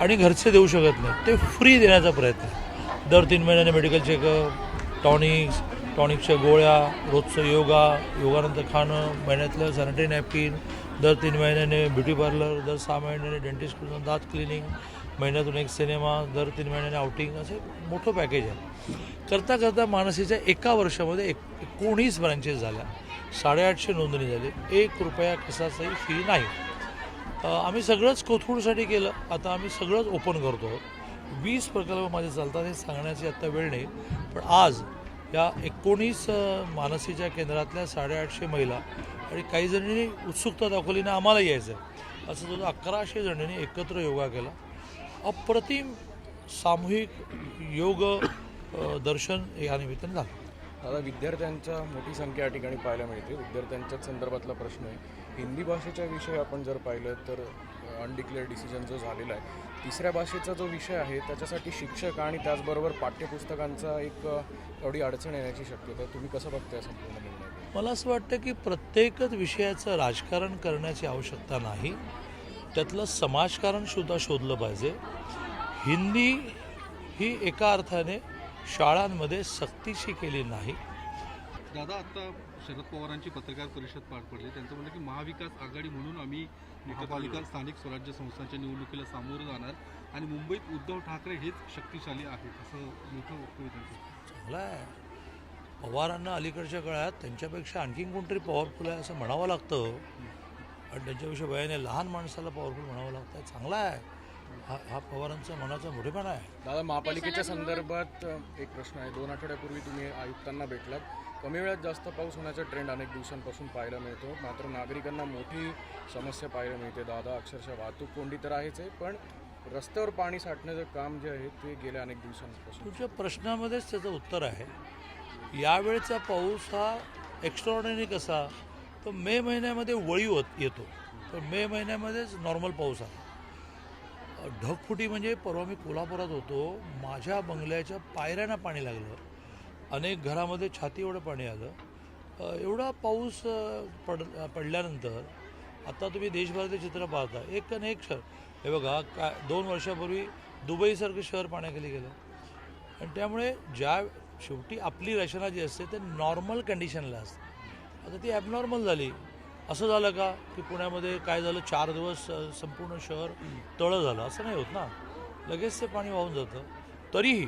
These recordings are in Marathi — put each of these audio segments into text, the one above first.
आणि घरचे देऊ शकत नाही ते फ्री देण्याचा प्रयत्न आहे. दर 3 महिन्याने मेडिकल चेकअप, टॉनिक्सच्या गोळ्या, रोजचं योगानंतर खाणं, महिन्यातलं सॅनिटरी नॅपकिन, दर 3 महिन्याने ब्युटी पार्लर, दर 6 महिन्याने डेंटिस्टकडून दात क्लिनिंग, महिन्यातून एक सिनेमा, दर 3 महिन्याने आउटिंग, असे मोठं पॅकेज आहे. करता करता मानसीच्या एका वर्षामध्ये 19 ब्रांचेस झाल्या, 850 नोंदणी झाली, ₹1 कसाचाही फी नाही. आम्ही सगळंच कोथरूडसाठी केलं, आता आम्ही सगळंच ओपन करतो आहोत. 20 प्रकल्प माझे चालतात हे सांगण्याची आत्ता वेळ नाही, पण आज या 19 मानसीच्या केंद्रातल्या 850 महिला आणि काही जणींनी उत्सुकता दाखवली ना आम्हाला यायचं आहे, असं जवळ 1100 जणींनी एकत्र योगा केला. अप्रतिम सामूहिक योग दर्शन या निमित्ताने झालं. दादा, विद्यार्थ्यांच्या मोठी संख्या या ठिकाणी पाहायला मिळते. विद्यार्थ्यांच्याच संदर्भातला प्रश्न आहे. हिंदी भाषेचा विषय आपण जर पाहिलं तर अनडिक्लेअर्ड डिसिजन जो झालेला आहे, तिसऱ्या भाषेचा जो विषय आहे त्याच्यासाठी शिक्षक आणि त्याचबरोबर पाठ्यपुस्तकांचा एक थोडी अडचण येण्याची शक्यता आहे. तुम्ही कसं बघताय संपूर्ण निर्णय? मला असं वाटतं की प्रत्येकच विषयाचं राजकारण करण्याची आवश्यकता नाही, त्यातलं समाजकारणसुद्धा शोधलं पाहिजे. हिंदी ही एका अर्थाने शाळांमध्ये सक्तीची केली नाही. दादा, आता शरद पवारांची पत्रकार परिषद पार पडली. त्यांचं म्हणणं की महाविकास आघाडी म्हणून आम्ही महापालिका स्थानिक स्वराज्य संस्थांच्या निवडणुकीला सामोरं जाणार आणि मुंबईत उद्धव ठाकरे हेच शक्तिशाली आहेत, असं मोठं वक्तव्य त्यांचं. चांगलं आहे. पवारांना अलीकडच्या काळात त्यांच्यापेक्षा आणखीन कोणतरी पॉवरफुल आहे असं म्हणावं लागतं आणि त्यांच्यापेक्षा वयाने लहान माणसाला पॉवरफुल म्हणावं लागतं. चांगला आहे. हा पवारांचा मनाचा मोठेपणा आहे. दादा, महापालिकेच्या संदर्भात एक प्रश्न आहे. 2 आठवड्यापूर्वी तुम्ही आयुक्तांना भेटलात. कमी वेळात जास्त पाऊस होण्याचा ट्रेंड अनेक दिवसांपासून पाहायला मिळतो, मात्र नागरिकांना मोठी समस्या पाहायला मिळते. दादा, अक्षरशः वाहतूक कोंडी तर आहेच आहे, पण रस्त्यावर पाणी साठण्याचं काम जे आहे ते गेल्या अनेक दिवसांपासून. तुमच्या प्रश्नामध्येच त्याचं उत्तर आहे. यावेळचा पाऊस हा एक्स्ट्राऑर्डिनरी कसा, तर मे महिन्यामध्ये वळी येतो, तर मे महिन्यामध्येच नॉर्मल पाऊस आहे. ढगफुटी म्हणजे परवा मी कोल्हापुरात होतो, माझ्या बंगल्याच्या पायऱ्यांना पाणी लागलं, अनेक घरामध्ये छाती एवढं पाणी आलं. एवढा पाऊस पडल्यानंतर आता तुम्ही देशभरातले चित्र पाहता, एक न एक शहर. हे बघा, 2 वर्षापूर्वी दुबईसारखं शहर पाण्याखाली गेलं आणि त्यामुळे शेवटी आपली रचना जी असते ते नॉर्मल कंडिशनला असते, आता ती ॲबनॉर्मल झाली. असं झालं का की पुण्यामध्ये काय झालं, 4 दिवस संपूर्ण शहर तळं झालं, असं नाही होत ना, लगेच ते पाणी वाहून जातं. तरीही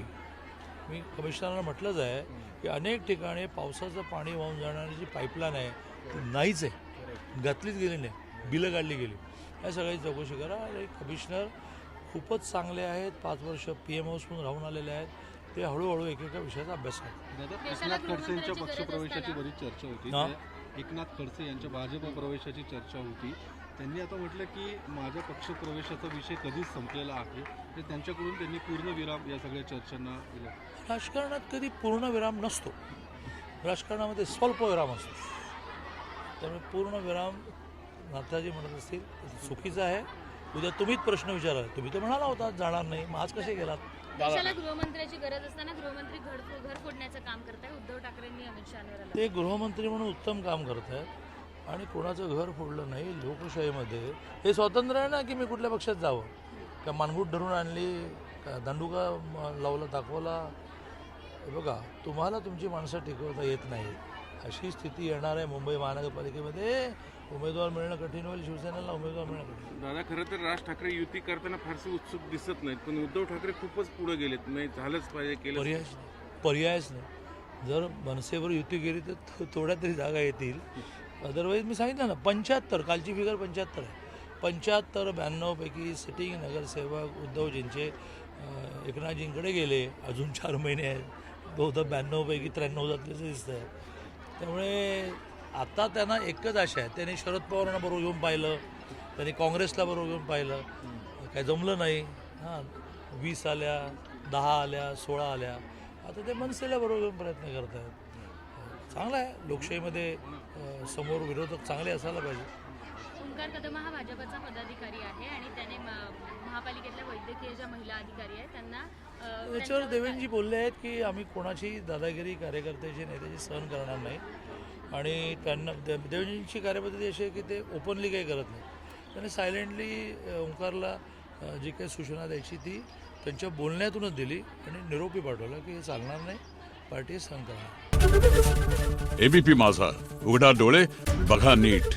मी कमिशनरला म्हटलंच आहे की अनेक ठिकाणी पावसाचं पाणी वाहून जाणारी जी पाईपलाईन आहे ती नाहीच आहे, घातलीच गेली नाही, बिलं काढली गेली. या सगळ्याची चौकशी करा. आणि कमिशनर खूपच चांगले आहेत, 5 वर्ष PM हाऊसमधून राहून आलेले आहेत, ते हळूहळू एकेका विषयाचा अभ्यास करतात. दादा, एकनाथ खडसे यांच्या पक्षप्रवेशाची बरीच चर्चा होती. एकनाथ खडसे यांच्या भाजप प्रवेशाची चर्चा होती. त्यांनी आता म्हटलं की माझ्या पक्षप्रवेशाचा विषय कधीच संपलेला आहे, तर त्यांच्याकडून त्यांनी पूर्णविराम या सगळ्या चर्चांना दिला. राजकारणात कधी पूर्णविराम नसतो, राजकारणामध्ये स्वल्प विराम असतो. त्यामुळे पूर्णविराम नाथाजी म्हणत असतील चुकीचं आहे. उद्या तुम्हीच प्रश्न विचारा, तुम्ही तर म्हणाला होता जाणार नाही, मग आज कसे गेलात? देशाला गृहमंत्र्याची गरज असताना गृहमंत्री घर फोडण्याचं काम करताय. उद्धव ठाकरेंनी अमित शहांवर ते गृहमंत्री म्हणून उत्तम काम करत आहेत आणि कोणाचं घर फोडलं नाही. लोकशाहीमध्ये हे स्वातंत्र्य आहे ना की मी कुठल्या पक्षात जावं, का मानगूट धरून आणली, का दंडुका लावला दाखवला. बघा, तुम्हाला तुमची माणसं टिकवता येत नाही, अशी स्थिती येणार आहे मुंबई महानगरपालिकेमध्ये. उमेदवार मिळणं कठीण होईल, शिवसेनेला उमेदवार मिळणं कठीण. दादा, खरं तर राज ठाकरे युती करताना फारसे उत्सुक दिसत नाहीत, पण उद्धव ठाकरे खूपच पुढे गेलेत. नाही झालंच पाहिजे, केलं पर्यायच नाही. जर मनसेवर युती गेली तर थोड्या तरी जागा येतील, अदरवाईज मी सांगितलं ना 75, कालची फिगर 75 आहे. 75-92 पैकी सिटिंग नगरसेवक उद्धवजींचे एकनाथजींकडे गेले. अजून 4 महिने आहेत, बहुधा 92 पैकी 93 जातल्याचं दिसतं आहे. त्यामुळे आता त्यांना एकच आशा आहे, त्यांनी शरद पवारांना बरोबर घेऊन पाहिलं, त्यांनी काँग्रेसला बरोबर घेऊन पाहिलं, काही जमलं नाही. 20 आल्या, 10 आल्या, 16 आल्या, आता ते मनसेला बरोबर घेऊन प्रयत्न करत आहेत. चांगलं आहे, लोकशाहीमध्ये समोर विरोधक चांगले असायला पाहिजे. ओंकार कदम हा भाजपचा पदाधिकारी आहे आणि त्याने महापालिकेतल्या वैद्यकीय ज्या महिला अधिकारी आहेत त्यांना याच्यावर देवेंद्रजी बोलले आहेत की आम्ही कोणाची दादागिरी कार्यकर्त्याची नेत्याची सहन करणार नाही आणि त्यांना देवेंद्रजींची कार्यपद्धती अशी आहे की ते ओपनली काही करत नाही. त्याने सायलेंटली ओंकारला जी काही सूचना द्यायची ती त्यांच्या बोलण्यातूनच दिली आणि निरोपी पाठवला की हे चालणार नाही, पार्टी सहन करणार. एबीपी माझा, उघडा डोळे बघा नीट.